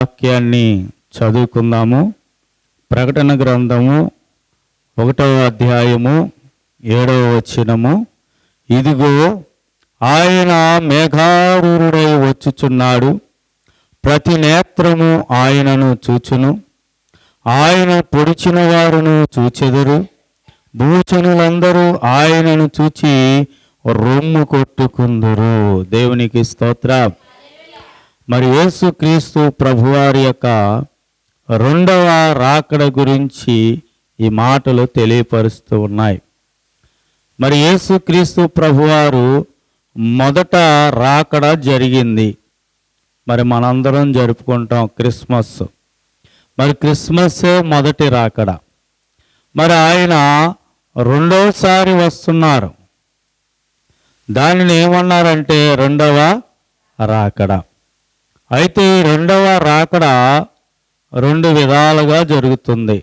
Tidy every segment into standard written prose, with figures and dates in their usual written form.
వాక్యాన్ని చదువుకుందాము. ప్రకటన గ్రంథము 1వ అధ్యాయము 7వ వచనము. ఇదిగో ఆయన మేఘారూఢుడై వచ్చుచున్నాడు, ప్రతి నేత్రము ఆయనను చూచును, ఆయన పొడిచిన వారును చూచెదరు, భూజనులందరూ ఆయనను చూచి రొమ్ము కొట్టుకుందురు. దేవునికి స్తోత్రం. మరి యేసుక్రీస్తు ప్రభువారి యొక్క రెండవ రాకడ గురించి ఈ మాటలు తెలియపరుస్తూ ఉన్నాయి. మరి యేసుక్రీస్తు ప్రభువారు మొదట రాకడ జరిగింది. మరి మనందరం జరుపుకుంటాం క్రిస్మస్. మరి క్రిస్మస్సే మొదటి రాకడ. మరి ఆయన రెండోసారి వస్తున్నారు. దానిని ఏమన్నారంటే రెండవ రాకడ. అయితే రెండవ రాకడ రెండు విధాలుగా జరుగుతుంది.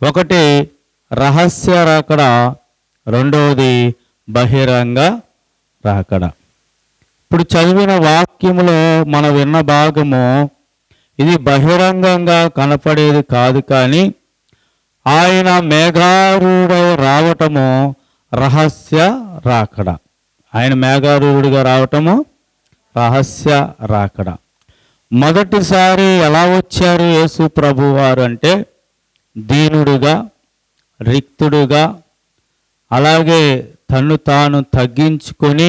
ఒకటి రహస్య రాకడ, రెండవది బహిరంగ రాకడ. ఇప్పుడు చదివిన వాక్యములో మనం విన్న భాగము ఇది బహిరంగంగా కనపడేది కాదు, కానీ ఆయన మేఘారూఢుడై రావటము రహస్య రాకడ. ఆయన మేఘారూఢుడిగా రావటము రహస్య రాకడ. మొదటిసారి ఎలా వచ్చారు యేసు ప్రభువారు అంటే దీనుడుగా, రిక్తుడుగా, అలాగే తన్ను తాను తగ్గించుకొని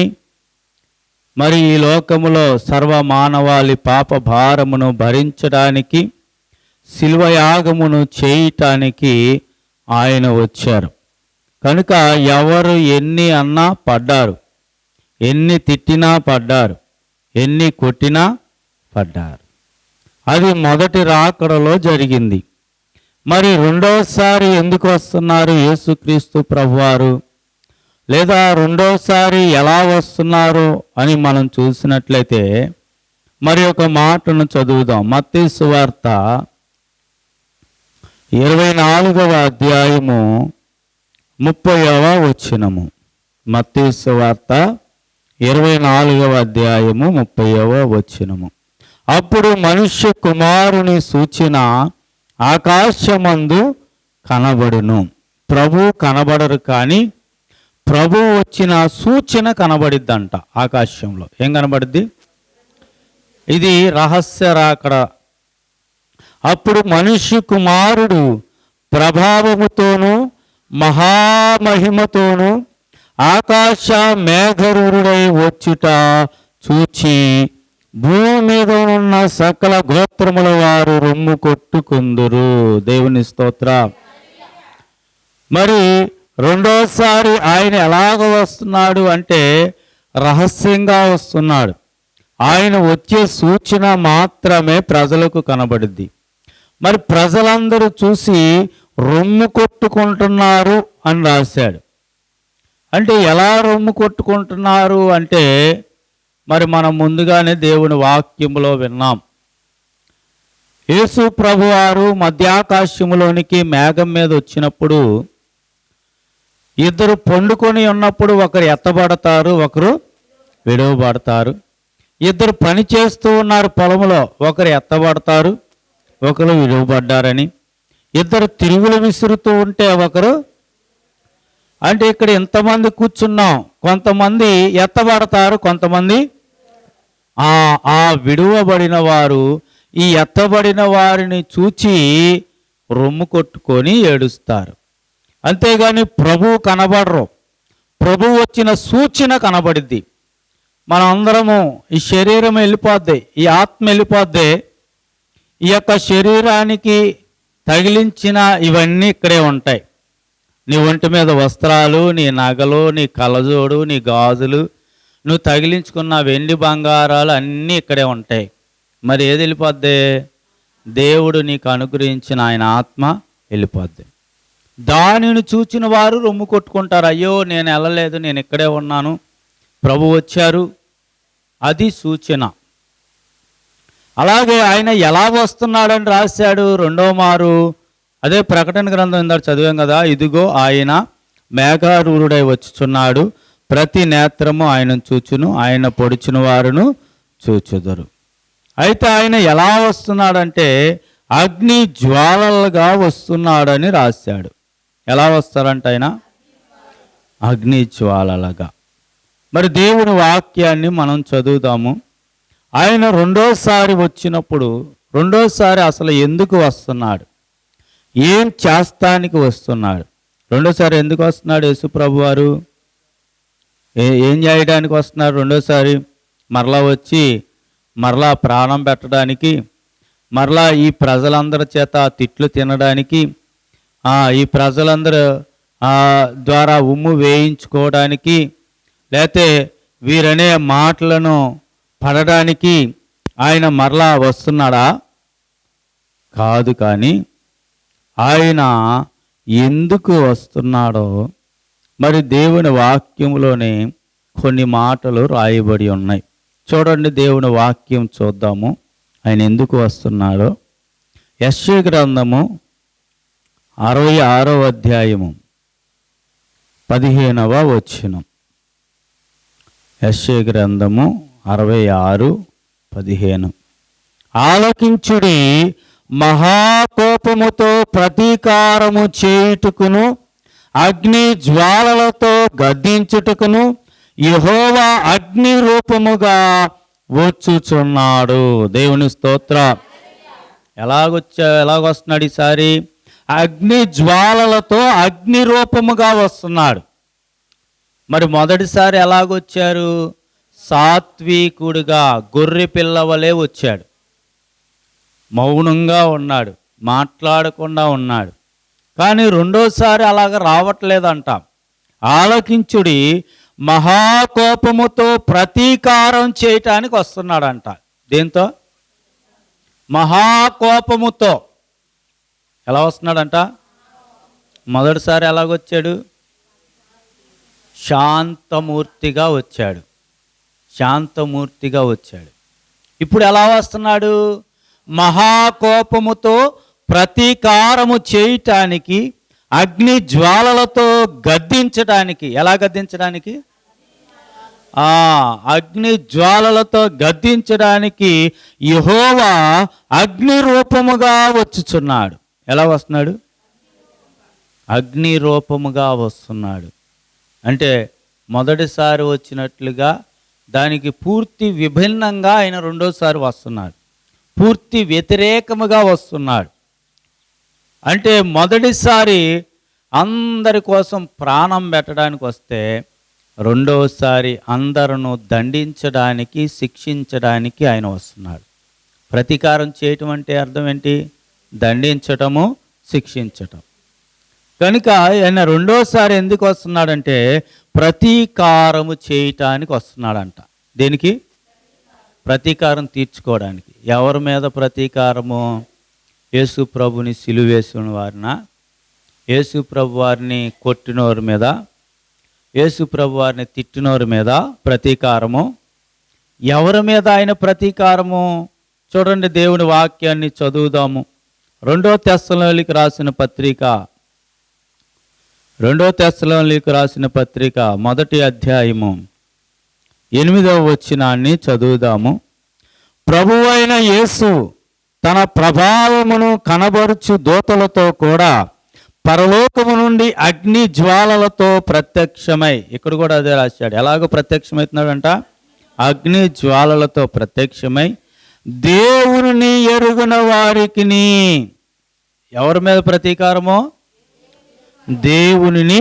మరి ఈ లోకములో సర్వమానవాళి పాప భారమును భరించడానికి, శిల్వయాగమును చేయటానికి ఆయన వచ్చారు. కనుక ఎవరు ఎన్ని అన్నా పడ్డారు, ఎన్ని తిట్టినా పడ్డారు, ఎన్ని కొట్టినా పడ్డారు. అది మొదటి రాకడలో జరిగింది. మరి రెండోసారి ఎందుకు వస్తున్నారు యేసుక్రీస్తు ప్రభువారు, లేదా రెండోసారి ఎలా వస్తున్నారు అని మనం చూసినట్లయితే మరి ఒక మాటను చదువుదాం. మత్తయి సువార్త 24వ అధ్యాయము 30వ వచనము. మత్తయి సువార్త 24వ అధ్యాయము 30వ వచనము. అప్పుడు మనుష్య కుమారుని సూచన ఆకాశమందు కనబడును. ప్రభు కనబడరు, కానీ ప్రభు వచ్చిన సూచన కనబడిద్దంట ఆకాశంలో. ఏం కనబడిద్ది? ఇది రహస్య రాకడ. అప్పుడు మనుష్య కుమారుడు ప్రభావముతోనూ మహామహిమతోనూ ఆకాశ మేఘరూఢుడై వచ్చుట చూచి భూమి మీద ఉన్న సకల గోత్రముల వారు రొమ్ము కొట్టుకుందురు. దేవుని స్తోత్రం. మరి రెండోసారి ఆయన ఎలాగ వస్తున్నాడు అంటే రహస్యంగా వస్తున్నాడు. ఆయన వచ్చే సూచన మాత్రమే ప్రజలకు కనబడుద్ది. మరి ప్రజలందరూ చూసి రొమ్ము కొట్టుకుంటున్నారు అని రాశాడు. అంటే ఎలా రొమ్ము కొట్టుకుంటున్నారు అంటే మరి మనం ముందుగానే దేవుని వాక్యములో విన్నాం. యేసు ప్రభువారు మధ్యాకాశములోనికి మేఘం మీద వచ్చినప్పుడు ఇద్దరు పండుకొని ఉన్నప్పుడు ఒకరు ఎత్తబడతారు, ఒకరు విడవబడతారు. ఇద్దరు పని చేస్తూ ఉన్నారు పొలంలో, ఒకరు ఎత్తబడతారు, ఒకరు విడవబడ్డారని. ఇద్దరు తిరుగులు విసురుతూ ఉంటే ఒకరు, అంటే ఇక్కడ ఇంతమంది కూర్చున్నాం, కొంతమంది ఎత్తబడతారు, కొంతమంది ఆ విడువబడిన వారు ఈ ఎత్తబడిన వారిని చూచి రొమ్ము కొట్టుకొని ఏడుస్తారు. అంతేగాని ప్రభువు కనబడరు. ప్రభు వచ్చిన సూచన కనబడిద్ది. మనం అందరము ఈ శరీరం వెళ్ళిపోద్ది, ఈ ఆత్మ వెళ్ళిపోద్ది. ఈ యొక్క శరీరానికి తగిలించిన ఇవన్నీ ఇక్కడే ఉంటాయి. నీ ఒంటి మీద వస్త్రాలు, నీ నగలు, నీ కళ్ళజోడు, నీ గాజులు, నువ్వు తగిలించుకున్న వెండి బంగారాలు అన్నీ ఇక్కడే ఉంటాయి. మరి ఏది వెళ్ళిపోద్ది? దేవుడు నీకు అనుగ్రహించిన ఆయన ఆత్మ వెళ్ళిపోద్ది. దానిని చూచిన వారు రొమ్ము కొట్టుకుంటారు. అయ్యో నేను వెళ్ళలేదు, నేను ఇక్కడే ఉన్నాను, ప్రభు వచ్చారు. అది సూచన. అలాగే ఆయన ఎలా వస్తున్నాడని రాశాడు రెండో మారు. అదే ప్రకటన గ్రంథం ఇందాక చదివాం కదా. ఇదిగో ఆయన మేఘారూఢుడై వచ్చుచున్నాడు, ప్రతి నేత్రము ఆయనను చూచును, ఆయన పొడిచిన వారును చూచుదురు. అయితే ఆయన ఎలా వస్తున్నాడంటే అగ్ని జ్వాలలుగా వస్తున్నాడని రాశాడు. ఎలా వస్తారంట ఆయన? అగ్ని జ్వాలలుగా. మరి దేవుని వాక్యాన్ని మనం చదువుదాము. ఆయన రెండోసారి వచ్చినప్పుడు, రెండోసారి అసలు ఎందుకు వస్తున్నాడు, ఏం చేస్తానికి వస్తున్నాడు, రెండోసారి ఎందుకు వస్తున్నాడు యేసుప్రభు వారు? ఏం చేయడానికి వస్తున్నారు రెండోసారి? మరలా వచ్చి మరలా ప్రాణం పెట్టడానికి, మరలా ఈ ప్రజలందరి చేత తిట్లు తినడానికి, ఈ ప్రజలందరూ ద్వారా ఉమ్ము వేయించుకోవడానికి, లేతే వీరనే మాటలను పడడానికి ఆయన మరలా వస్తున్నాడా? కాదు. కానీ ఆయన ఎందుకు వస్తున్నాడో మరి దేవుని వాక్యంలోనే కొన్ని మాటలు రాయబడి ఉన్నాయి. చూడండి, దేవుని వాక్యం చూద్దాము, ఆయన ఎందుకు వస్తున్నాడో. యెషయా గ్రంథము 66వ అధ్యాయము 15వ వచనం. యెషయా గ్రంథము 66:15. ఆలకించుడి, మహాకోపముతో ప్రతీకారము చేయుటకును అగ్ని జ్వాలలతో గద్దించుటకును యెహోవా అగ్ని రూపముగా వచ్చుచున్నాడు. దేవుని స్తోత్ర. ఎలాగొస్తున్నాడు ఈసారి? అగ్ని జ్వాలలతో అగ్ని రూపముగా వస్తున్నాడు. మరి మొదటిసారి ఎలాగొచ్చారు? సాత్వికుడిగా, గొర్రె పిల్లవలే వచ్చాడు. మౌనంగా ఉన్నాడు, మాట్లాడకుండా ఉన్నాడు. కానీ రెండోసారి అలాగ రావట్లేదంట. ఆలకించుడి, మహాకోపముతో ప్రతీకారం చేయటానికి వస్తున్నాడంట. దేంతో? మహాకోపముతో. ఎలా వస్తున్నాడంట? మొదటిసారి ఎలాగొచ్చాడు? శాంతమూర్తిగా వచ్చాడు. శాంతమూర్తిగా వచ్చాడు. ఇప్పుడు ఎలా వస్తున్నాడు? మహాకోపముతో ప్రతీకారము చేయటానికి, అగ్ని జ్వాలలతో గద్దించడానికి. ఎలా గద్దించడానికి? అగ్ని జ్వాలలతో గద్దించడానికి యెహోవా అగ్ని రూపముగా వచ్చుచున్నాడు. ఎలా వస్తున్నాడు? అగ్ని రూపముగా వస్తున్నాడు. అంటే మొదటిసారి వచ్చినట్లుగా దానికి పూర్తి విభిన్నంగా ఆయన రెండోసారి వస్తున్నాడు. పూర్తి వ్యతిరేకముగా వస్తున్నాడు. అంటే మొదటిసారి అందరి కోసం ప్రాణం పెట్టడానికి వస్తే, రెండోసారి అందరూ దండించడానికి, శిక్షించడానికి ఆయన వస్తున్నాడు. ప్రతీకారం చేయటం అంటే అర్థం ఏంటి? దండించటము, శిక్షించటం. కనుక ఆయన రెండోసారి ఎందుకు వస్తున్నాడంటే ప్రతీకారము చేయటానికి వస్తున్నాడంట. దేనికి? ప్రతీకారం తీర్చుకోవడానికి. ఎవరి మీద ప్రతీకారము? యేసు ప్రభుని సిలువేసిన వారిన, యేసు ప్రభు వారిని కొట్టినోరి మీద, యేసు ప్రభు వారిని తిట్టినోరి మీద ప్రతీకారము. ఎవరి మీద ఆయన ప్రతీకారము? చూడండి, దేవుని వాక్యాన్ని చదువుదాము. 2 తెస్సలోనికీయులకు రాసిన పత్రిక 1వ అధ్యాయము 8వ వచనాన్ని చదువుదాము. ప్రభువైన యేసు తన ప్రభావమును కనబరుచు దూతలతో కూడా పరలోకము నుండి అగ్ని జ్వాలలతో ప్రత్యక్షమై, ఇక్కడ కూడా అదే రాశాడు. ఎలాగో ప్రత్యక్షమవుతున్నాడంట? అగ్ని జ్వాలలతో ప్రత్యక్షమై దేవుని ఎరుగన వారికిని. ఎవరి మీద ప్రతీకారమో? దేవునిని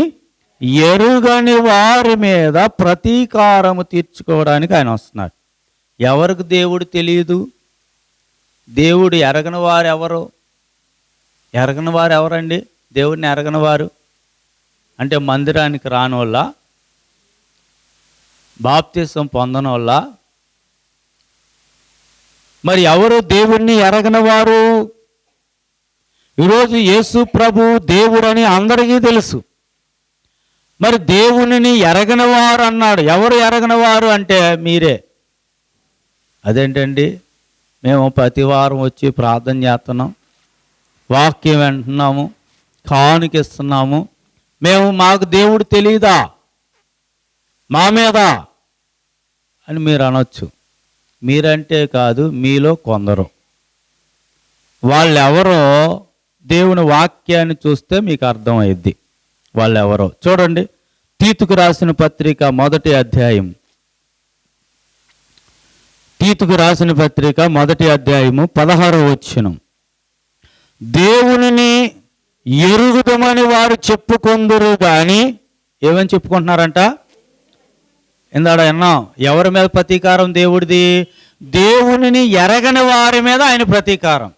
ఎరుగని వారి మీద ప్రతీకారము తీర్చుకోవడానికి ఆయన వస్తున్నాడు. ఎవరికి దేవుడు తెలియదు? దేవుడు ఎరగని వారు ఎవరు? ఎరగని వారు ఎవరండి? దేవుడిని ఎరగని వారు అంటే మందిరానికి రానోళ్ళ, బాప్తిసం పొందనోళ్ళ? మరి ఎవరు దేవుణ్ణి ఎరగని వారు? ఈరోజు యేసు ప్రభు దేవుడని అందరికీ తెలుసు. మరి దేవునిని ఎరగని వారు అన్నాడు. ఎవరు ఎరగని వారు అంటే మీరే. అదేంటండి? మేము ప్రతి వారం వచ్చి ప్రార్థన చేస్తున్నాం, వాక్యం వింటున్నాము, కానుకిస్తున్నాము, మాకు దేవుడు తెలియదా మా మీద అని మీరు అనొచ్చు. మీరంటే కాదు, మీలో కొందరు. వాళ్ళెవరో దేవుని వాక్యాన్ని చూస్తే మీకు అర్థమైద్ది వాళ్ళెవరో. చూడండి, తీతుకు రాసిన పత్రిక మొదటి అధ్యాయం, తీతుకు రాసిన పత్రిక మొదటి అధ్యాయము 16వ వచనం. దేవునిని ఎరుగుదమని వారు చెప్పుకొందురు కానీ, ఏమని చెప్పుకుంటున్నారంట? ఇందాడ విన్నాం, ఎవరి మీద ప్రతీకారం దేవుడిది? దేవునిని ఎరగని వారి మీద ఆయన ప్రతీకారం.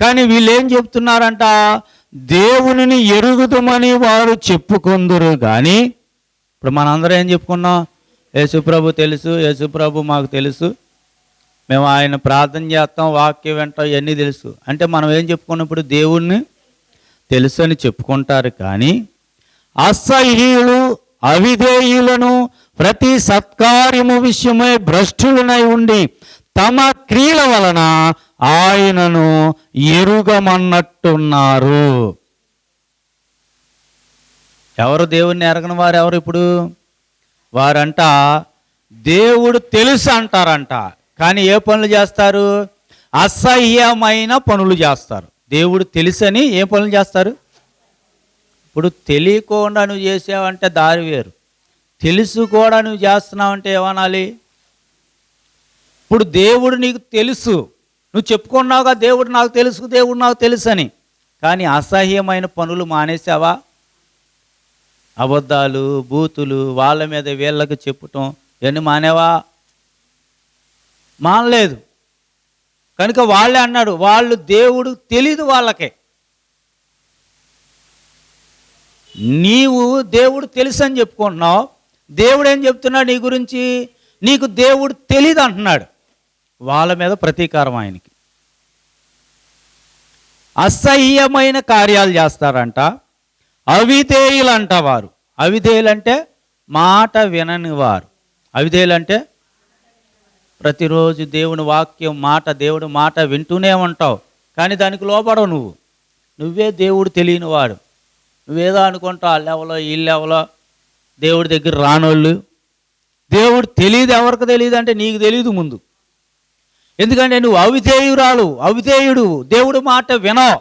కానీ వీళ్ళు ఏం చెప్తున్నారంట? దేవునిని ఎరుగుదమని వారు చెప్పుకొందురు కానీ. ఇప్పుడు మనందరం ఏం చెప్పుకున్నాం? యేసుప్రభు తెలుసు, యేసుప్రభు మాకు తెలుసు, మేము ఆయన ప్రార్థన చేస్తాం, వాక్యం వింటాం, ఇవన్నీ తెలుసు అంటే మనం ఏం చెప్పుకున్నప్పుడు దేవుణ్ణి తెలుసు అని చెప్పుకుంటారు. కానీ అసహ్యులు, అవిధేయులను, ప్రతి సత్కార్యము విషయమై భ్రష్టులనై ఉండి తమ క్రియల వలన ఆయనను ఎరుగమన్నట్టున్నారు. ఎవరు దేవుణ్ణి ఎరగని వారు? ఎవరు ఇప్పుడు? వారంట దేవుడు తెలుసు అంటారంట, కానీ ఏ పనులు చేస్తారు? అసహ్యమైన పనులు చేస్తారు. దేవుడు తెలుసని ఏ పనులు చేస్తారు? ఇప్పుడు తెలియకుండా నువ్వు చేసావంటే దారి వేరు, తెలుసు కూడా నువ్వు చేస్తున్నావంటే ఏమనాలి? ఇప్పుడు దేవుడు నీకు తెలుసు, నువ్వు చెప్పుకున్నావుగా దేవుడు నాకు తెలుసు, దేవుడు నాకు తెలుసు అని, కానీ అసహ్యమైన పనులు మానేసావా? అబద్ధాలు, బూతులు, వాళ్ళ మీద వీళ్ళకి చెప్పటం, ఇవన్నీ మానేవా? మానలేదు. కనుక వాళ్ళే అన్నాడు, వాళ్ళు దేవుడు తెలీదు వాళ్ళకే. నీవు దేవుడు తెలుసు అని చెప్పుకుంటున్నావు, దేవుడు ఏం చెప్తున్నాడు నీ గురించి? నీకు దేవుడు తెలీదు అంటున్నాడు. వాళ్ళ మీద ప్రతీకారం ఆయనకి. అసహ్యమైన కార్యాలు చేస్తారంట, అవిధేయులు అంట వారు. అవిధేయులు అంటే మాట వినని వారు. అవిధేయులు అంటే ప్రతిరోజు దేవుని వాక్యం మాట, దేవుడి మాట వింటూనే ఉంటావు, కానీ దానికి లోపడవు. నువ్వే దేవుడు తెలియని వాడు. నువ్వేదో అనుకుంటావు, వాళ్ళెవలో వీళ్ళెవలో దేవుడి దగ్గర రానోళ్ళు. దేవుడు తెలియదు. ఎవరికి తెలియదు అంటే నీకు తెలియదు ముందు. ఎందుకంటే నువ్వు అవిధేయురాలు, అవిధేయుడు, దేవుడి మాట వినవు.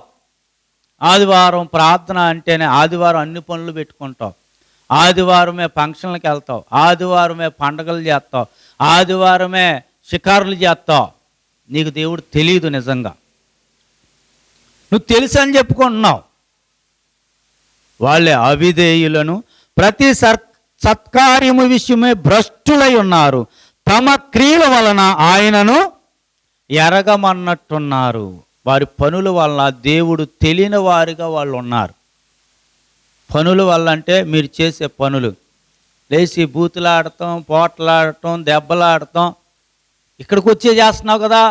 ఆదివారం ప్రార్థన అంటేనే ఆదివారం అన్ని పనులు పెట్టుకుంటావు, ఆదివారమే ఫంక్షన్లకు వెళ్తావు, ఆదివారమే పండగలు చేస్తావు, ఆదివారమే షికారులు చేస్తావు. నీకు దేవుడు తెలియదు. నిజంగా నువ్వు తెలుసు అని చెప్పుకుంటున్నావు. వాళ్ళే అవిధేయులను, ప్రతి సత్కార్యము విషయమే భ్రష్టులై ఉన్నారు, తమ క్రియల వలన ఆయనను ఎరగమన్నట్టున్నారు. వారి పనుల వలన దేవుడు తెలియని వారిగా వాళ్ళు ఉన్నారు. పనుల వల్ల అంటే మీరు చేసే పనులు, లేచి బూతులాడటం, పోట్లాడటం, దెబ్బలాడటం, ఇక్కడికి వచ్చే చేస్తున్నావు కదా.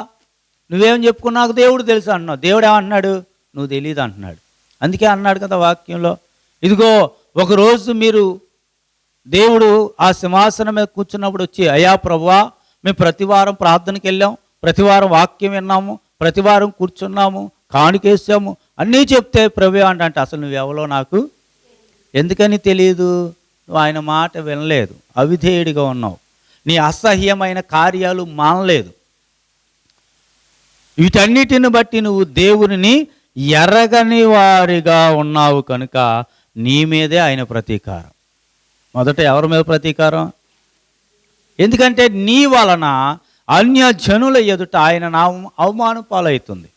నువ్వేం చెప్పుకున్నావు? దేవుడు తెలుసు అంటున్నావు. దేవుడు ఏమంటున్నాడు? నువ్వు తెలియదు అంటున్నాడు. అందుకే అన్నాడు కదా వాక్యంలో, ఇదిగో ఒకరోజు మీరు దేవుడు ఆ సింహాసనం మీద కూర్చున్నప్పుడు వచ్చి, అయ్యా ప్రభువా, మేము ప్రతివారం ప్రార్థనకి వెళ్ళాం, ప్రతివారం వాక్యం విన్నాము, ప్రతివారం కూర్చున్నాము, కానుకేసాము, అన్నీ చెప్తే ప్రభు అంటే అసలు నువ్వెవరో నాకు ఎందుకని తెలియదు? నువ్వు ఆయన మాట వినలేదు, అవిధేయుడిగా ఉన్నావు, నీ అసహ్యమైన కార్యాలు మానలేదు. వీటన్నిటిని బట్టి నువ్వు దేవుని ఎరగని వారిగా ఉన్నావు కనుక నీ మీదే ఆయన ప్రతీకారం. మొదట ఎవరి మీద ప్రతీకారం? ఎందుకంటే నీ వలన అన్య జనుల ఎదుట ఆయన నామం అవమానం పాలవుతుంది.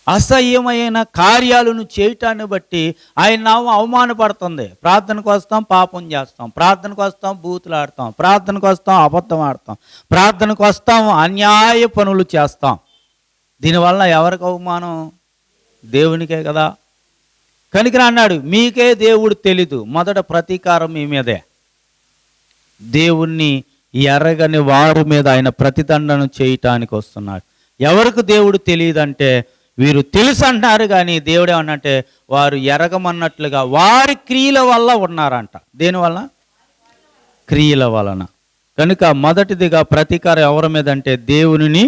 అసహ్యమైన కార్యాలను చేయటాన్ని బట్టి ఆయన నామం అవమానపడుతుంది. ప్రార్థనకు వస్తాం, పాపం చేస్తాం, ప్రార్థనకు వస్తాం, బూతులాడతాం, ప్రార్థనకు వస్తాం, అబద్ధం ఆడతాం, ప్రార్థనకు వస్తాం, అన్యాయ పనులు చేస్తాం. దీనివల్ల ఎవరికి అవమానం? దేవునికే కదా. కనుక అన్నాడు, మీకే దేవుడు తెలీదు. మొదట ప్రతీకారం మీ మీదే. దేవుణ్ణి ఎరగని వారి మీద ఆయన ప్రతిదండన చేయటానికి వస్తున్నాడు. ఎవరికి దేవుడు తెలియదంటే వీరు తెలుసు అంటున్నారు, కానీ దేవుడు ఏమన్నంటే వారు ఎరగమన్నట్లుగా వారి క్రియల వల్ల ఉన్నారంట. దేనివల్ల? క్రియల వలన. కనుక మొదటిదిగా ప్రతీకారం ఎవరి మీద అంటే దేవునిని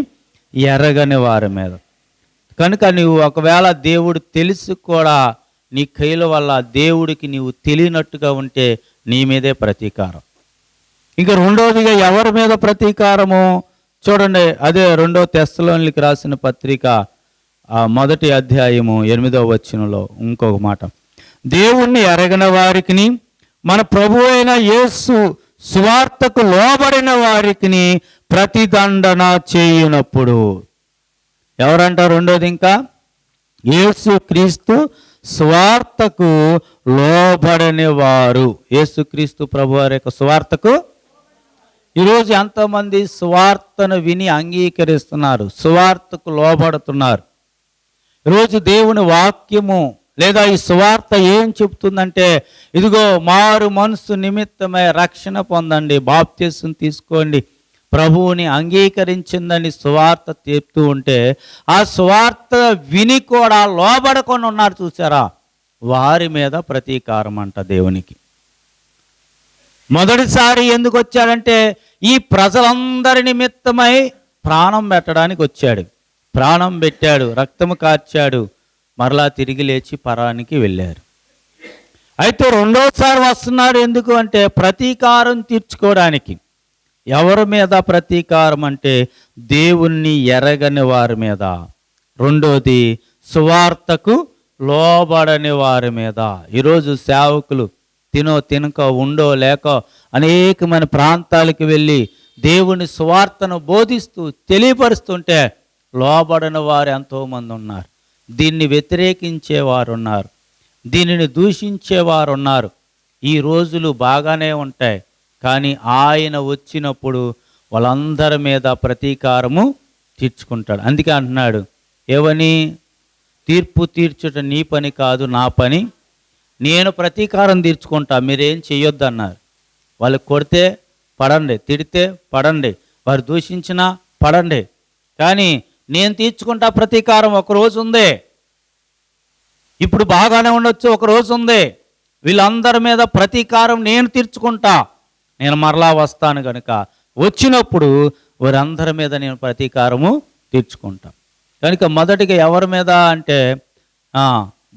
ఎరగని వారి మీద. కనుక నువ్వు ఒకవేళ దేవుడు తెలిసి కూడా నీ క్రియల వల్ల దేవుడికి నీవు తెలియనట్టుగా ఉంటే నీ మీదే ప్రతీకారం. ఇంకా రెండోదిగా ఎవరి మీద ప్రతీకారము? చూడండి, అదే 2 తెస్సలోనికీయులకు రాసిన పత్రిక మొదటి అధ్యాయము 8వ వచనంలో ఇంకొక మాట, దేవుణ్ణి ఎరగని వారికిని మన ప్రభు అయిన యేసు సువార్తకు లోబడిన వారికిని ప్రతిదండన చేయునప్పుడు. ఎవరంట రెండోది? ఇంకా యేసు క్రీస్తు సువార్తకు లోబడని వారు. యేసు క్రీస్తు ప్రభు వారి యొక్క సువార్తకు ఈరోజు ఎంతోమంది సువార్తను విని అంగీకరిస్తున్నారు, సువార్తకు లోబడుతున్నారు. ఈరోజు దేవుని వాక్యము లేదా ఈ సువార్త ఏం చెప్తుందంటే, ఇదిగో మారు మనసు నిమిత్తమై రక్షణ పొందండి, బాప్తిసం తీసుకోండి, ప్రభువుని అంగీకరించిందని సువార్త చెప్తూ ఉంటే, ఆ సువార్త విని కూడా లోబడకుండా ఉన్నారు చూసారా, వారి మీద ప్రతీకారం అంట దేవునికి. మొదటిసారి ఎందుకు వచ్చాడంటే ఈ ప్రజలందరి నిమిత్తమై ప్రాణం పెట్టడానికి వచ్చాడు. ప్రాణం పెట్టాడు, రక్తము కార్చాడు, మరలా తిరిగి లేచి పరానికి వెళ్ళారు. అయితే రెండోసారి వస్తున్నాడు ఎందుకు అంటే ప్రతీకారం తీర్చుకోవడానికి. ఎవరి మీద ప్రతీకారం అంటే దేవుణ్ణి ఎరగని వారి మీద. రెండోది సువార్తకు లోబడని వారి మీద. ఈరోజు సేవకులు తినక ఉండో లేక అనేకమైన ప్రాంతాలకు వెళ్ళి దేవుని సువార్తను బోధిస్తూ తెలియపరుస్తుంటే లోబడని వారు ఎంతోమంది ఉన్నారు. దీన్ని వ్యతిరేకించేవారు ఉన్నారు, దీనిని దూషించేవారు ఉన్నారు. ఈ రోజులు బాగానే ఉంటాయి, కానీ ఆయన వచ్చినప్పుడు వాళ్ళందరి మీద ప్రతీకారము తీర్చుకుంటాడు. అందుకే అంటున్నాడు, ఏవని? తీర్పు తీర్చుట నీ పని కాదు, నా పని, నేను ప్రతీకారం తీర్చుకుంటా, మీరేం చెయ్యొద్దు అన్నారు. వాళ్ళు కొడితే పడండి, తిడితే పడండి, వారు దూషించినా పడండి, కానీ నేను తీర్చుకుంటా ప్రతీకారం. ఒకరోజు ఉంది, ఇప్పుడు బాగానే ఉండొచ్చు, ఒకరోజు ఉంది, వీళ్ళందరి మీద ప్రతీకారం నేను తీర్చుకుంటా, నేను మరలా వస్తాను కనుక వచ్చినప్పుడు వారందరి మీద నేను ప్రతీకారము తీర్చుకుంటా. కనుక మొదటిగా ఎవరి మీద అంటే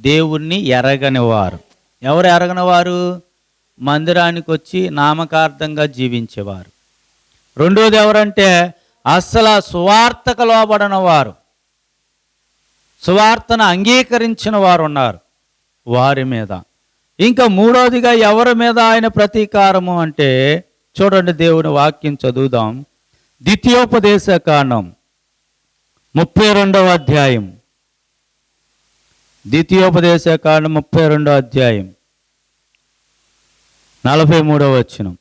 దేవుణ్ణి ఎరగని వారు. ఎవరు ఎరగని వారు? మందిరానికి వచ్చి నామకార్థంగా జీవించేవారు. రెండోది ఎవరంటే అసలు సువార్తకు లోబడిన వారు, సువార్తను అంగీకరించిన వారు ఉన్నారు, వారి మీద. ఇంకా మూడోదిగా ఎవరి మీద ఆయన ప్రతీకారము అంటే చూడండి, దేవుని వాక్యం చదువుదాం. ద్వితీయోపదేశకాండం 32వ అధ్యాయం. ద్వితీయోపదేశకాండం 32వ అధ్యాయం 43వ వచనం.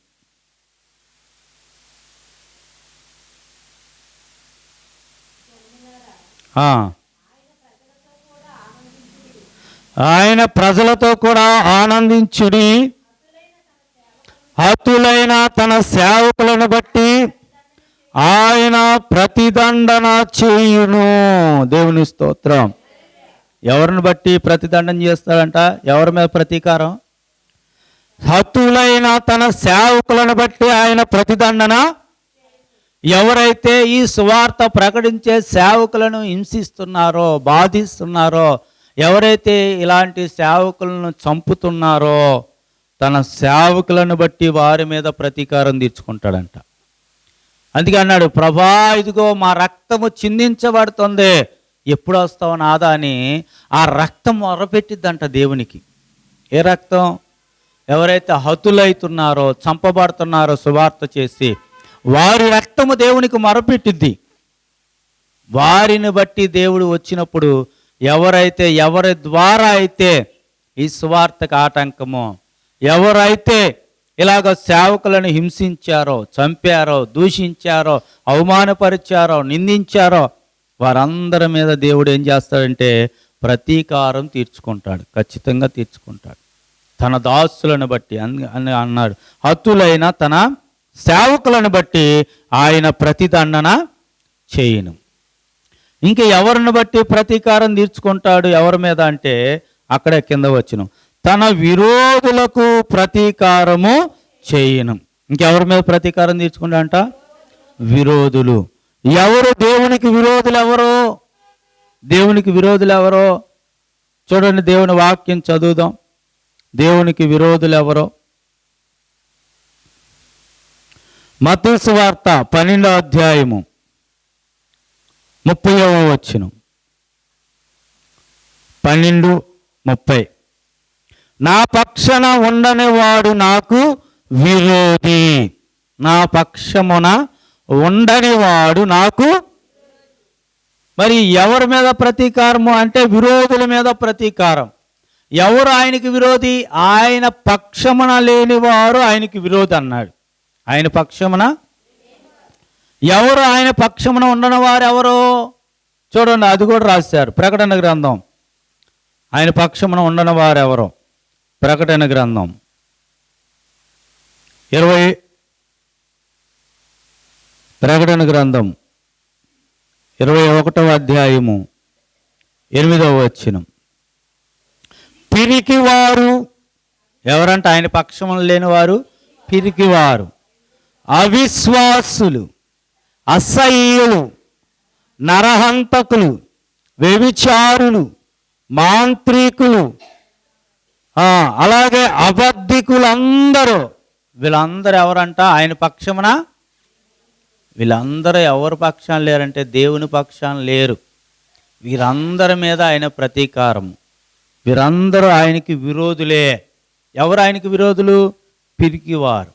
ఆయన ప్రజలతో కూడా ఆనందించుడి, హతులైన తన సేవకులను బట్టి ఆయన ప్రతిదండన చేయును. దేవుని స్తోత్రం. ఎవరిని బట్టి ప్రతిదండన చేస్తాడంట? ఎవరి మీద ప్రతీకారం? హతులైన తన సేవకులను బట్టి ఆయన ప్రతిదండన. ఎవరైతే ఈ సువార్త ప్రకటించే సేవకులను హింసిస్తున్నారో, బాధిస్తున్నారో, ఎవరైతే ఇలాంటి సేవకులను చంపుతున్నారో, తన సేవకులను బట్టి వారి మీద ప్రతీకారం తీర్చుకుంటాడంట. అందుకే అన్నాడు, ప్రభా ఇదిగో మా రక్తము చిందించబడుతుంది, ఎప్పుడు వస్తావు నాదా అని ఆ రక్తం మొరపెట్టిద్దంట దేవునికి. ఏ రక్తం? ఎవరైతే హతులైతున్నారో, చంపబడుతున్నారో సువార్త చేసి, వారి రక్తము దేవునికి మొరపెట్టిద్ది. వారిని బట్టి దేవుడు వచ్చినప్పుడు ఎవరి ద్వారా అయితే ఈ సువార్తకు ఆటంకమో, ఎవరైతే ఇలాగ సేవకులను హింసించారో, చంపారో, దూషించారో, అవమానపరిచారో, నిందించారో, వారందరి మీద దేవుడు ఏం చేస్తాడంటే ప్రతీకారం తీర్చుకుంటాడు, ఖచ్చితంగా తీర్చుకుంటాడు. తన దాసులను బట్టి అని అన్నాడు, హతులైన తన సేవకులను బట్టి ఆయన ప్రతిదండన చేయును. ఇంకా ఎవరిని బట్టి ప్రతీకారం తీర్చుకుంటాడు? ఎవరి మీద అంటే అక్కడే కింద వచ్చును, తన విరోధులకు ప్రతీకారము చేయును. ఇంకెవరి మీద ప్రతీకారం తీర్చుకుంటాడంట? విరోధులు. ఎవరు దేవునికి విరోధులు? ఎవరు దేవునికి విరోధులు? ఎవరో చూడండి, దేవుని వాక్యం చదువుదాం. దేవునికి విరోధులు ఎవరో? మత్తయి సువార్త 12వ అధ్యాయము 30వ వచనం. 12:30. నా పక్షాన ఉండని వాడు నాకు విరోధి. నా పక్షమున ఉండని వాడు నాకు. మరి ఎవరి మీద ప్రతీకారము అంటే విరోధుల మీద ప్రతీకారం. ఎవరు ఆయనకి విరోధి? ఆయన పక్షమున లేనివారు ఆయనకి విరోధి అన్నాడు. ఆయన పక్షమున ఎవరు? ఆయన పక్షమున ఉండని వారు ఎవరు? చూడండి, అది కూడా రాశారు ప్రకటన గ్రంథం. ఆయన పక్షమున ఉండని వారు ఎవరు? ప్రకటన గ్రంథం 20 ప్రకటన గ్రంథం 21వ అధ్యాయము 8వ వచనం. పిరికివారు ఎవరంటే ఆయన పక్షమున లేనివారు పిరికివారు, అవిశ్వాసులు, అసహ్యులు, నరహంతకులు, వ్యభిచారులు, మాంత్రికులు, అలాగే అబద్ధికులందరూ. వీళ్ళందరూ ఎవరంట? ఆయన పక్షమున. వీళ్ళందరూ ఎవరి పక్షాన లేరంటే దేవుని పక్షాన లేరు. వీరందరి మీద ఆయన ప్రతీకారం. వీరందరూ ఆయనకి విరోధులే. ఎవరు ఆయనకి విరోధులు? పిరికివారు,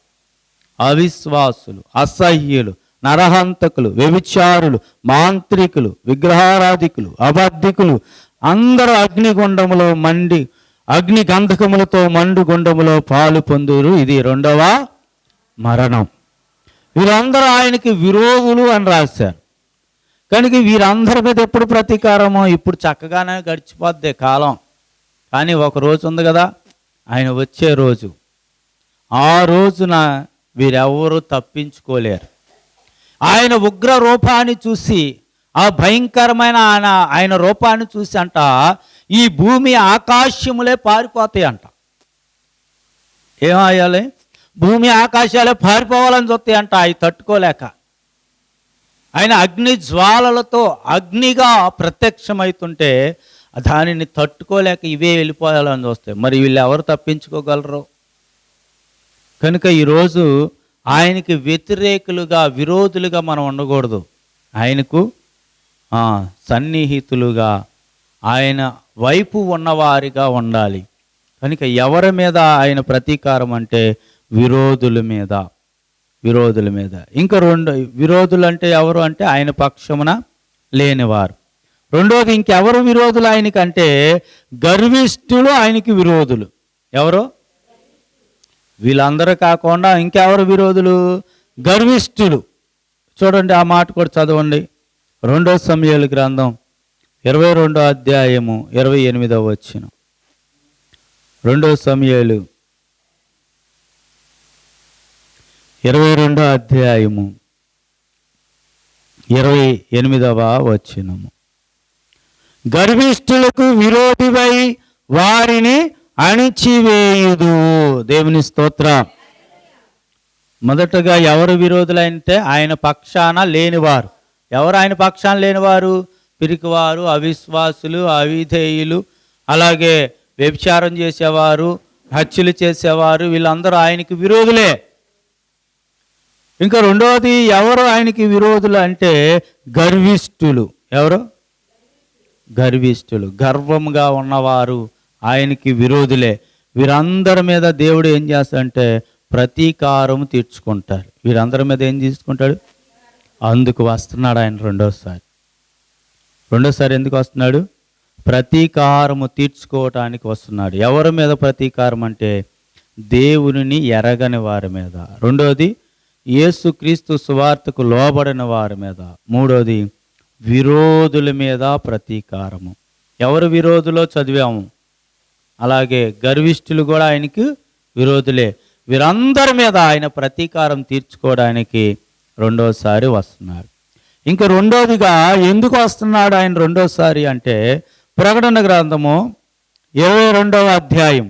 అవిశ్వాసులు, అసహ్యులు, నరహంతకులు, వ్యభిచారులు, మాంత్రికులు, విగ్రహారాధికులు, అబద్ధికులు అందరూ అగ్నిగుండములో అగ్ని గంధకములతో మండు గుండములో పాలు పొందురు. ఇది 2వ మరణం. వీరందరూ ఆయనకి విరోధులు అని రాశారు. కనుక వీరందరి మీద ఎప్పుడు ప్రతీకారమో? ఇప్పుడు చక్కగానే గడిచిపోద్ది కాలం. కానీ ఒక రోజు ఉంది కదా, ఆయన వచ్చే రోజు. ఆ రోజున వీరెవరూ తప్పించుకోలేరు. ఆయన ఉగ్ర రూపాన్ని చూసి, ఆ భయంకరమైన ఆయన రూపాన్ని చూసి అంట ఈ భూమి ఆకాశములే పారిపోతాయి అంట. ఏమయ్యాలి? భూమి ఆకాశాలే పారిపోవాలని చూస్తాయి అంట, అవి తట్టుకోలేక. ఆయన అగ్ని జ్వాలలతో అగ్నిగా ప్రత్యక్షమవుతుంటే దానిని తట్టుకోలేక ఇవే వెళ్ళిపోవాలని చూస్తాయి. మరి వీళ్ళు ఎవరు తప్పించుకోగలరు? కనుక ఈరోజు ఆయనకి వ్యతిరేకులుగా, విరోధులుగా మనం ఉండకూడదు. ఆయనకు సన్నిహితులుగా, ఆయన వైపు ఉన్నవారిగా ఉండాలి. కనుక ఎవరి మీద ఆయన ప్రతీకారం అంటే విరోధుల మీద. విరోధుల మీద. ఇంకా విరోధులు అంటే ఎవరు అంటే ఆయన పక్షమున లేనివారు. రెండోది ఇంకెవరు విరోధులు ఆయనకంటే గర్విష్ఠులు ఆయనకి విరోధులు. ఎవరు? వీళ్ళందరూ కాకుండా ఇంకెవరు విరోధులు? గర్విష్ఠులు. చూడండి, ఆ మాట కూడా చదవండి. 2 సమూయేలు గ్రంథం 22వ అధ్యాయము 28వ వచనం. 2 సమూయేలు 22వ అధ్యాయము 28వ వచనము. గర్విష్ఠులకు విరోధివై వారిని అణిచివేయుదు. దేవుని స్తోత్రం. మొదటగా ఎవరు విరోధులంటే ఆయన పక్షాన లేనివారు. ఎవరు ఆయన పక్షాన లేనివారు? పిరికివారు, అవిశ్వాసులు, అవిధేయులు, అలాగే వ్యభిచారం చేసేవారు, హత్యలు చేసేవారు. వీళ్ళందరూ ఆయనకి విరోధులే. ఇంకా రెండవది ఎవరు ఆయనకి విరోధులు అంటే గర్విష్ఠులు. ఎవరు? గర్విష్ఠులు, గర్వంగా ఉన్నవారు ఆయనకి విరోధులే. వీరందరి మీద దేవుడు ఏం చేస్తాడంటే ప్రతీకారం తీర్చుకుంటారు. వీరందరి మీద ఏం తీసుకుంటాడు? అందుకు వస్తున్నాడు ఆయన రెండోసారి ఎందుకు వస్తున్నాడు? ప్రతీకారము తీర్చుకోవటానికి వస్తున్నాడు. ఎవరి మీద ప్రతీకారం అంటే దేవునిని ఎరగని వారి మీద. రెండోది యేసుక్రీస్తు సువార్తకు లోబడిన వారి మీద. మూడోది విరోధుల మీద ప్రతీకారము. ఎవరు విరోధులో చదివాము. అలాగే గర్విష్ఠులు కూడా ఆయనకి విరోధులే. వీరందరి మీద ఆయన ప్రతీకారం తీర్చుకోవడానికి రెండోసారి వస్తున్నాడు. ఇంకా రెండోదిగా ఎందుకు వస్తున్నాడు ఆయన రెండోసారి అంటే ప్రకటన గ్రంథము 22వ అధ్యాయం.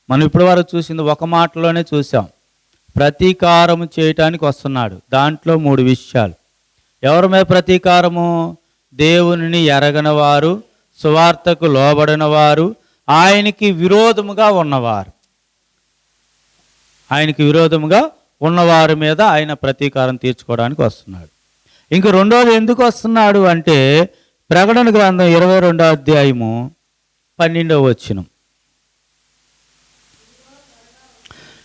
మనం ఇప్పటి వరకు చూసింది ఒక మాటలోనే చూసాం. ప్రతీకారం చేయటానికి వస్తున్నాడు. దాంట్లో 3 విషయాలు. ఎవరి మీద ప్రతీకారము? దేవునిని ఎరగని వారు, సువార్తకు లోబడిన వారు, ఆయనకి విరోధముగా ఉన్నవారు. ఆయనకి విరోధముగా ఉన్నవారి మీద ఆయన ప్రతీకారం తీర్చుకోవడానికి వస్తున్నాడు. ఇంక రెండోది ఎందుకు వస్తున్నాడు అంటే ప్రకటన గ్రంథం 22వ అధ్యాయము 12వ వచనం.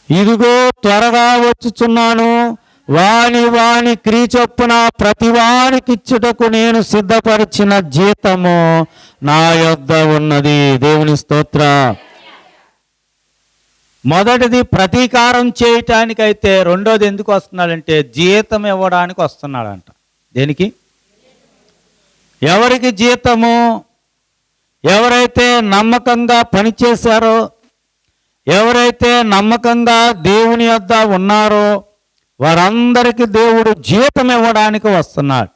ఇదిగో త్వరగా వచ్చుచున్నాను, వాని క్రియ చొప్పున ప్రతి వానికిచ్చుటకు నేను సిద్ధపరిచిన జీతము నా యొద్ద ఉన్నది. దేవుని స్తోత్ర. మొదటిది ప్రతీకారం చేయటానికైతే, రెండోది ఎందుకు వస్తున్నాడంటే జీతం ఇవ్వడానికి వస్తున్నాడంట. దేనికి? ఎవరికి జీతము? ఎవరైతే నమ్మకంగా పనిచేశారో, ఎవరైతే నమ్మకంగా దేవుని యొద్ద ఉన్నారో వారందరికీ దేవుడు జీతం ఇవ్వడానికి వస్తున్నాడు.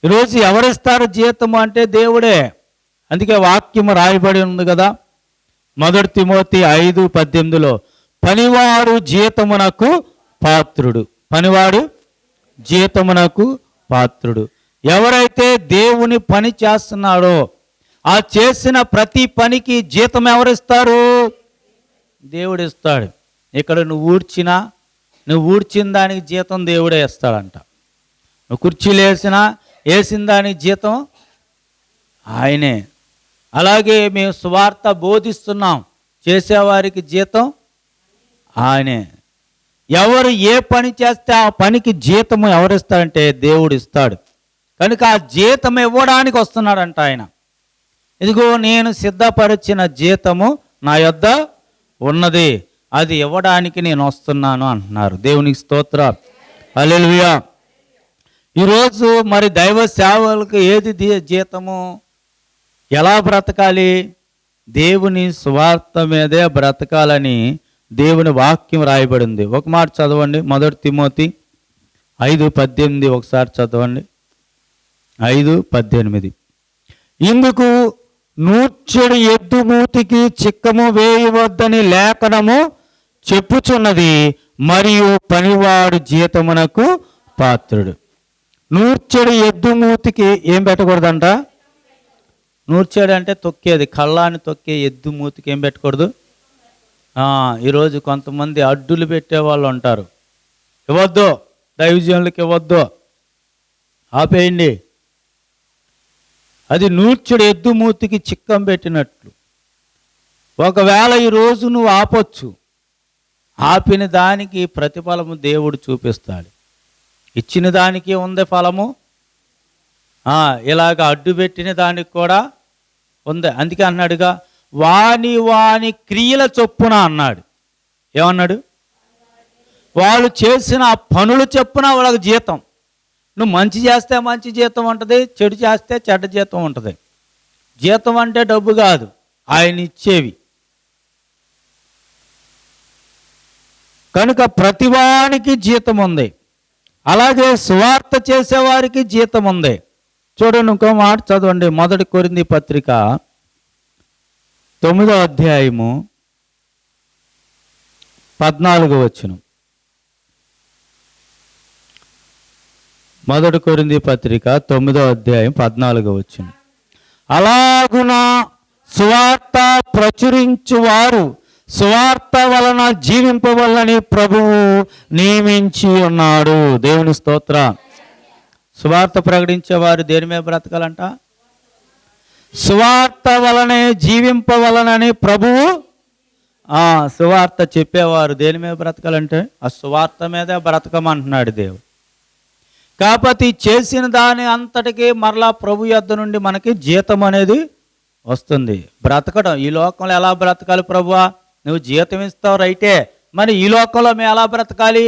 ఈరోజు ఎవరిస్తారు జీతము అంటే దేవుడే. అందుకే వాక్యము రాయబడి ఉంది కదా, 1 తిమోతి 5:18 పనివాడు జీతమునకు పాత్రుడు. పనివాడు జీతమునకు పాత్రుడు. ఎవరైతే దేవుని పని చేస్తున్నాడో ఆ చేసిన ప్రతి పనికి జీతం ఎవరిస్తారు? దేవుడు ఇస్తాడు. ఇక్కడ నువ్వు ఊడ్చిన దానికి జీతం దేవుడే ఇస్తాడంట. నువ్వు కుర్చీలు వేసిన దానికి జీతం ఆయనే. అలాగే మేము సువార్త బోధిస్తున్నాం, చేసేవారికి జీతం ఆయనే. ఎవరు ఏ పని చేస్తే ఆ పనికి జీతము ఎవరిస్తాడంటే దేవుడు ఇస్తాడు. కనుక ఆ జీతం ఇవ్వడానికి వస్తున్నాడంట ఆయన. ఇదిగో నేను సిద్ధపరిచిన జీతము నా యొద్ద ఉన్నది, అది ఇవ్వడానికి నేను వస్తున్నాను అంటున్నారు. దేవునికి స్తోత్రం. హల్లెలూయా. ఈరోజు మరి దైవ సేవలకు ఏది జీతము? ఎలా బ్రతకాలి? దేవుని సువార్త మీదే బ్రతకాలని దేవుని వాక్యం రాయబడింది. ఒక మాట చదవండి, 1 తిమోతి 5:18 ఒకసారి చదవండి. 5:18 ఇందుకు నూర్చెడు ఎద్దు మూతికి చిక్కము వేయవద్దని లేఖనము చెప్పుచున్నది, మరియు పనివాడు జీతమునకు పాత్రుడు. నూర్చెడు ఎద్దు మూతికి ఏం పెట్టకూడదంట? నూర్చెడు అంటే తొక్కేది, కళ్ళాన్ని తొక్కే ఎద్దు మూతికి ఏం పెట్టకూడదు. ఈరోజు కొంతమంది అడ్డులు పెట్టేవాళ్ళు ఉంటారు. ఇవ్వద్దు, దైవజనులకు ఇవ్వద్దు, ఆపేయండి. అది నూర్చుడు ఎద్దు మూతికి చిక్కం పెట్టినట్లు. ఒకవేళ ఈరోజు నువ్వు ఆపొచ్చు, ఆపిన దానికి ప్రతిఫలము దేవుడు చూపిస్తాడు. ఇచ్చిన దానికి ఉంది ఫలము, ఇలాగ అడ్డు పెట్టిన దానికి కూడా ఉంది. అందుకే అన్నాడుగా, వాని క్రియల చొప్పున అన్నాడు. ఏమన్నాడు? వాళ్ళు చేసిన పనుల చొప్పున వాళ్ళకి జీతం. నువ్వు మంచి చేస్తే మంచి జీతం ఉంటుంది, చెడు చేస్తే చెడ్డ జీతం ఉంటుంది. జీతం అంటే డబ్బు కాదు, ఆయన ఇచ్చేవి. కనుక ప్రతివానికి జీతం ఉంది. అలాగే సువార్త చేసేవారికి జీతం ఉంది. చూడండి, ఇంకో మాట చదవండి. 1 కొరింథీ పత్రిక 9వ అధ్యాయము 14వ వచనం. 1 కొరింథీ పత్రిక 9వ అధ్యాయం 14వ వచనం. అలాగున సువార్త ప్రచురించువారు సువార్త వలన జీవింపవలనని ప్రభువు నియమించి ఉన్నాడు. దేవుని స్తోత్రం. సువార్త ప్రకటించేవారు దేని మీద బ్రతకాలంట? సువార్త వలనే జీవింపవలనని ప్రభువు. సువార్త చెప్పేవారు దేని మీద బ్రతకాలంటే ఆ సువార్త మీదే బ్రతకమంటున్నాడు దేవుడు. కాకపోతే చేసిన దాని అంతటికీ మరలా ప్రభు యొద్ద నుండి మనకి జీతం అనేది వస్తుంది. బ్రతకడం ఈ లోకంలో ఎలా బ్రతకాలి? ప్రభువా, నువ్వు జీతం ఇస్తావు రైటే, మరి ఈ లోకంలో మేము ఎలా బ్రతకాలి?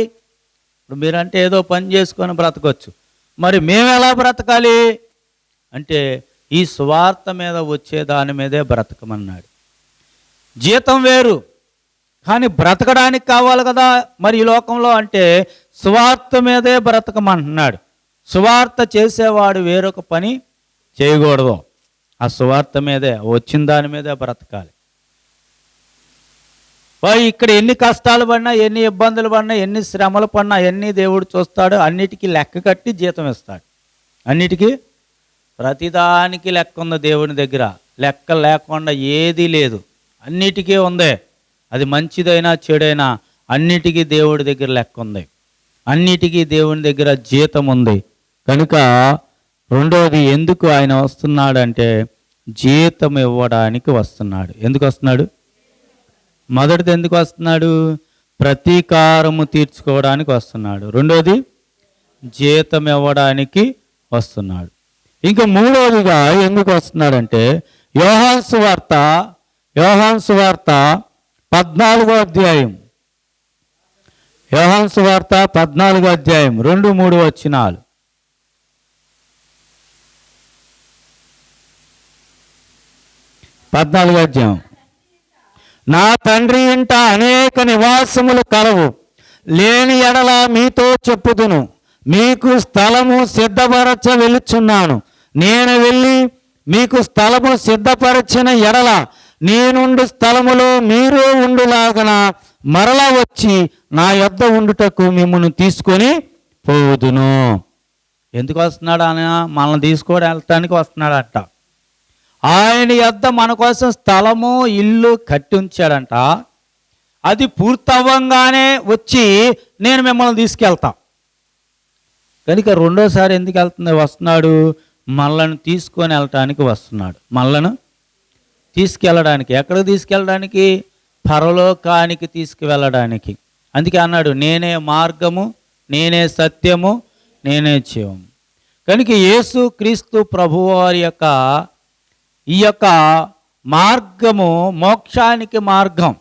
ఇప్పుడు మీరంటే ఏదో పని చేసుకొని బ్రతకొచ్చు, మరి మేము ఎలా బ్రతకాలి అంటే ఈ సువార్త మీద వచ్చే దాని మీదే బ్రతకమన్నాడు. జీతం వేరు, కానీ బ్రతకడానికి కావాలి కదా మరి ఈ లోకంలో, అంటే సువార్త మీదే బ్రతకమంటున్నాడు. సువార్త చేసేవాడు వేరొక పని చేయకూడదు, ఆ సువార్త మీదే వచ్చిన దాని మీదే బ్రతకాలి. ఇక్కడ ఎన్ని కష్టాలు పడినా, ఎన్ని ఇబ్బందులు పడినా, ఎన్ని శ్రమలు పడినా అన్నీ దేవుడు చూస్తాడు. అన్నిటికీ లెక్క కట్టి జీతం ఇస్తాడు. అన్నిటికీ ప్రతిదానికి లెక్క ఉంది దేవుని దగ్గర. లెక్క లేకుండా ఏదీ లేదు, అన్నిటికీ ఉంది. అది మంచిదైనా చెడైనా అన్నిటికీ దేవుడి దగ్గర లెక్క ఉంది, అన్నిటికీ దేవుని దగ్గర జీతం ఉంది. కనుక రెండవది ఎందుకు ఆయన వస్తున్నాడంటే జీతం ఇవ్వడానికి వస్తున్నాడు. ఎందుకు వస్తున్నాడు? మొదటిది ఎందుకు వస్తున్నాడు? ప్రతీకారము తీర్చుకోవడానికి వస్తున్నాడు. రెండోది జీతం ఇవ్వడానికి వస్తున్నాడు. ఇంకా మూడవదిగా ఎందుకు వస్తున్నాడంటే యోహాను సువార్త 14వ అధ్యాయం, యోహాను సువార్త 14వ అధ్యాయం 2-3 వచనాలు. నా తండ్రి ఇంట అనేక నివాసములు కలవు, లేని ఎడల మీతో చెప్పుదును, మీకు స్థలము సిద్ధపరచ వెలుచున్నాను. నేను వెళ్ళి మీకు స్థలము సిద్ధపరచిన ఎడల నేనుండు స్థలములో మీరు ఉండులాగన మరలా వచ్చి నా యొద్ద ఉండుటకు మిమ్మల్ని తీసుకొని పోదును. ఎందుకు వస్తున్నాడు? ఆయన మనల్ని తీసుకొని వెళ్ళటానికి వస్తున్నాడట. ఆయన యొద్ద మన కోసం స్థలము ఇల్లు కట్టి ఉంచాడంట. అది పూర్తవ్వంగానే వచ్చి నేను మిమ్మల్ని తీసుకెళ్తా. కనుక రెండోసారి ఎందుకు వస్తున్నాడు? మనలను తీసుకొని వెళ్ళటానికి వస్తున్నాడు. మనలను తీసుకెళ్ళడానికి. ఎక్కడికి తీసుకెళ్ళడానికి? పరలోకానికి తీసుకువెళ్ళడానికి. అందుకే అన్నాడు, నేనే మార్గము, నేనే సత్యము, నేనే జీవము. కనుక యేసు క్రీస్తు ప్రభువారి యొక్క ఈ యొక్క మార్గము మోక్షానికి మార్గం.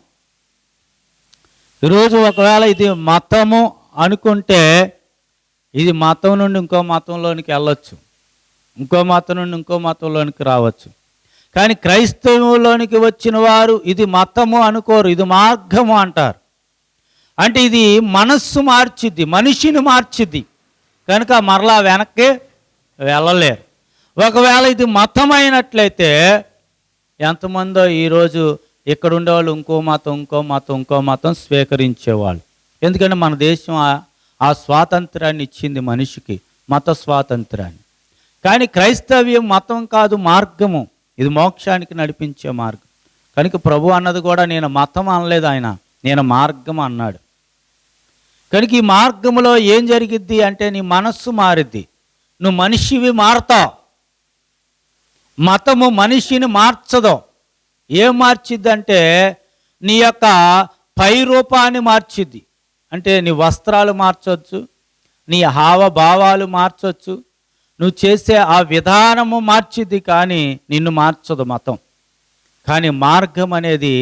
ఈరోజు ఒకవేళ ఇది మతము అనుకుంటే ఇది మతం నుండి ఇంకో మతంలోనికి వెళ్ళొచ్చు, ఇంకో మతం నుండి ఇంకో మతంలోనికి రావచ్చు. కానీ క్రైస్తవంలోనికి వచ్చిన వారు ఇది మతము అనుకోరు, ఇది మార్గము అంటారు. అంటే ఇది మనస్సు మార్చిద్ది, మనిషిని మార్చిద్ది. కనుక మరలా వెనక్కి వెళ్ళలేరు. ఒకవేళ ఇది మతమైనట్లయితే ఎంతమందో ఈరోజు ఇక్కడ ఉండేవాళ్ళు ఇంకో మతం స్వీకరించేవాళ్ళు. ఎందుకంటే మన దేశం ఆ స్వాతంత్రాన్ని ఇచ్చింది మనిషికి, మత స్వాతంత్రాన్ని. కానీ క్రైస్తవ్యం మతం కాదు, మార్గము. ఇది మోక్షానికి నడిపించే మార్గం. కనుక ప్రభు అన్నది కూడా నేను మతం అనలేదు, ఆయన నేను మార్గం అన్నాడు. కనుక ఈ మార్గములో ఏం జరిగిద్ది అంటే నీ మనస్సు మారిద్ది, నువ్వు మనిషివి మారతావు. మతము మనిషిని మార్చదు. ఏం మార్చిద్ది అంటే నీ యొక్క పై రూపాన్ని మార్చిద్ది. అంటే నీ వస్త్రాలు మార్చవచ్చు, నీ హావభావాలు మార్చవచ్చు, నువ్వు చేసే ఆ విధానము మార్చిద్ది, కానీ నిన్ను మార్చదు మతం. కానీ మార్గం అనేది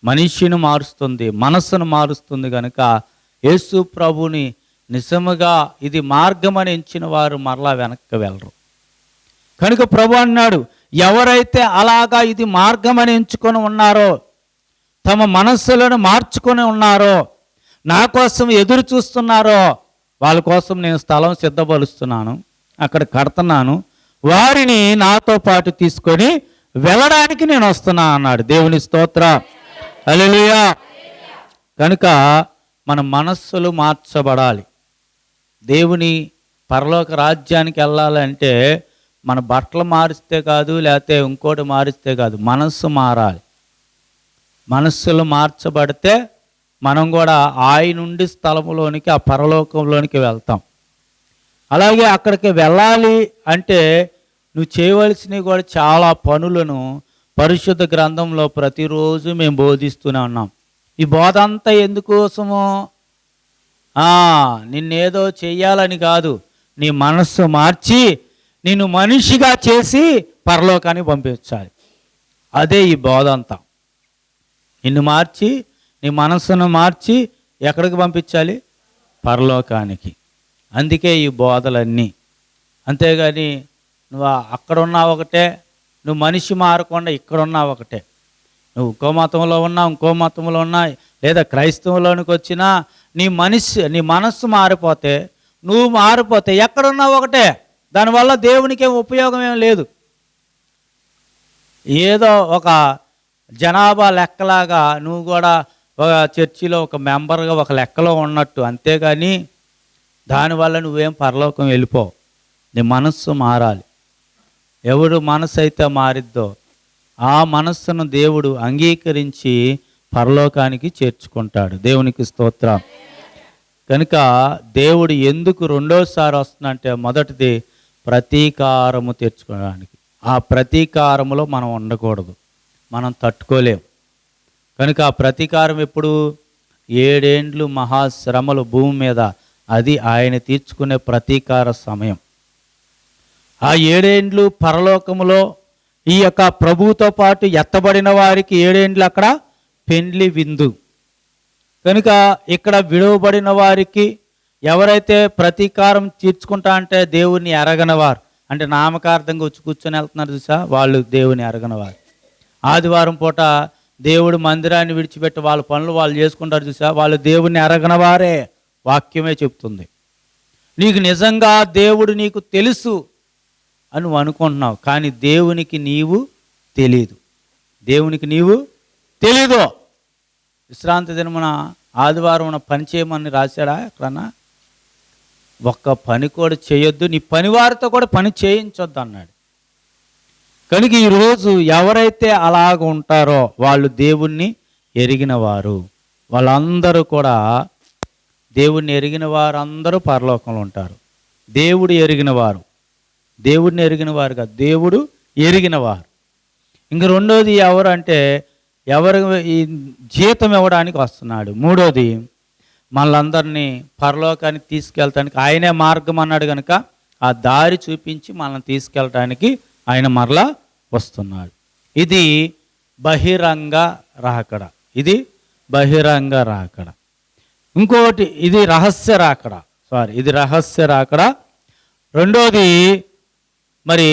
మనిషిని మారుస్తుంది, మనస్సును మారుస్తుంది. కనుక యేసు ప్రభుని నిజముగా ఇది మార్గం అని ఎంచిన వారు మరలా వెనక్కి వెళ్ళరు. కనుక ప్రభు అన్నాడు, ఎవరైతే అలాగా ఇది మార్గం అని ఎంచుకొని ఉన్నారో, తమ మనస్సులను మార్చుకొని ఉన్నారో, నా కోసం ఎదురు చూస్తున్నారో, వాళ్ళ కోసం నేను స్థలం సిద్ధపరుస్తున్నాను, అక్కడ కడుతున్నాను, వారిని నాతో పాటు తీసుకొని వెళ్ళడానికి నేను వస్తున్నా అన్నాడు. దేవుని స్తోత్ర, హల్లెలూయా. కనుక మన మనస్సులు మార్చబడాలి. దేవుని పరలోక రాజ్యానికి వెళ్ళాలంటే మన బట్టలు మారిస్తే కాదు, లేకపోతే ఇంకోటి మారిస్తే కాదు, మనస్సు మారాలి. మనస్సులు మార్చబడితే మనం కూడా ఆయన ఉండి స్థలములోనికి, ఆ పరలోకంలోనికి వెళ్తాం. అలాగే అక్కడికి వెళ్ళాలి అంటే నువ్వు చేయవలసినవి కూడా చాలా పనులను పరిశుద్ధ గ్రంథంలో ప్రతిరోజు మేము బోధిస్తూనే ఉన్నాం. ఈ బోధ అంతా ఎందుకోసమో నిన్నేదో చెయ్యాలని కాదు, నీ మనస్సు మార్చి నిన్ను మనిషిగా చేసి పరలోకానికి పంపించాలి. అదే ఈ బోధ అంతా. నిన్ను మార్చి, నీ మనస్సును మార్చి ఎక్కడికి పంపించాలి? పరలోకానికి. అందుకే ఈ బోధలన్నీ. అంతేగాని నువ్వు అక్కడ ఉన్నావు ఒకటే, నువ్వు మనిషి మారకుండా ఇక్కడ ఉన్నావు ఒకటే. నువ్వు ఇంకో మతంలో ఉన్నావు, ఇంకో మతంలో ఉన్నా, లేదా క్రైస్తవంలోనికి వచ్చినా నీ మనస్సు మారిపోతే, నువ్వు మారిపోతే ఎక్కడున్నావు ఒకటే. దానివల్ల దేవునికి ఉపయోగం ఏం లేదు. ఏదో ఒక జనాభా లెక్కలాగా నువ్వు కూడా ఒక చర్చిలో ఒక మెంబర్గా ఒక లెక్కలో ఉన్నట్టు, అంతేగాని దానివల్ల నువ్వేం పరలోకం వెళ్ళిపోవు. నీ మనస్సు మారాలి. ఎవడు మనసు అయితే మారిద్దో ఆ మనస్సును దేవుడు అంగీకరించి పరలోకానికి చేర్చుకుంటాడు. దేవునికి స్తోత్రం. కనుక దేవుడు ఎందుకు రెండోసారి వస్తుందంటే, మొదటిది ప్రతీకారము తీర్చుకోవడానికి. ఆ ప్రతీకారములో మనం ఉండకూడదు, మనం తట్టుకోలేం. కనుక ఆ ప్రతీకారం ఎప్పుడు? 7 ఏండ్లు మహాశ్రమలు భూమి మీద, అది ఆయన తీర్చుకునే ప్రతీకార సమయం. ఆ 7 ఏండ్లు పరలోకములో ఈ యొక్క ప్రభువుతో పాటు ఎత్తబడిన వారికి 7 ఏండ్లు అక్కడ పెండ్లి విందు. కనుక ఇక్కడ విడువబడిన వారికి, ఎవరైతే ప్రతీకారం తీర్చుకుంటా అంటే దేవుణ్ణి ఎరగనవారు, అంటే నామకార్థంగా వచ్చి కూర్చొని వెళ్తున్నారు చూసా, వాళ్ళు దేవుని ఎరగనవారు. ఆదివారం పూట దేవుడు మందిరాన్ని విడిచిపెట్టి వాళ్ళ పనులు వాళ్ళు చేసుకుంటారు చూసా, వాళ్ళు దేవుణ్ణి ఎరగనవారే. వాక్యమే చెప్తుంది. నీకు నిజంగా దేవుడు నీకు తెలుసు అని నువ్వు అనుకుంటున్నావు, కానీ దేవునికి నీవు తెలీదు. దేవునికి నీవు తెలీదు. విశ్రాంతి దినమున ఆదివారం పని చేయమని రాశాడా ఎక్కడన్నా? ఒక్క పని కూడా చేయొద్దు, నీ పనివారితో కూడా పని చేయించొద్దు అన్నాడు. కనుక ఈరోజు ఎవరైతే అలాగ ఉంటారో వాళ్ళు దేవుణ్ణి ఎరిగిన వారు. వాళ్ళందరూ కూడా దేవుణ్ణి ఎరిగిన వారు అందరూ పరలోకంలో ఉంటారు. దేవుడు ఎరిగిన వారు, దేవుడిని ఎరిగిన వారు కాదు, దేవుడు ఎరిగిన వారు. ఇంక రెండోది ఎవరు అంటే, ఎవరు ఈ జీతం ఇవ్వడానికి వస్తున్నాడు. మూడోది మనలందరినీ పరలోకానికి తీసుకెళ్ళటానికి ఆయనే మార్గం అన్నాడు కనుక ఆ దారి చూపించి మనల్ని తీసుకెళ్ళటానికి ఆయన మరలా వస్తున్నాడు. ఇది బహిరంగ రాకడ. ఇది బహిరంగ రాకడ. ఇంకోటి ఇది రహస్య రాకడ. ఇది రహస్య రాకడ. రెండోది మరి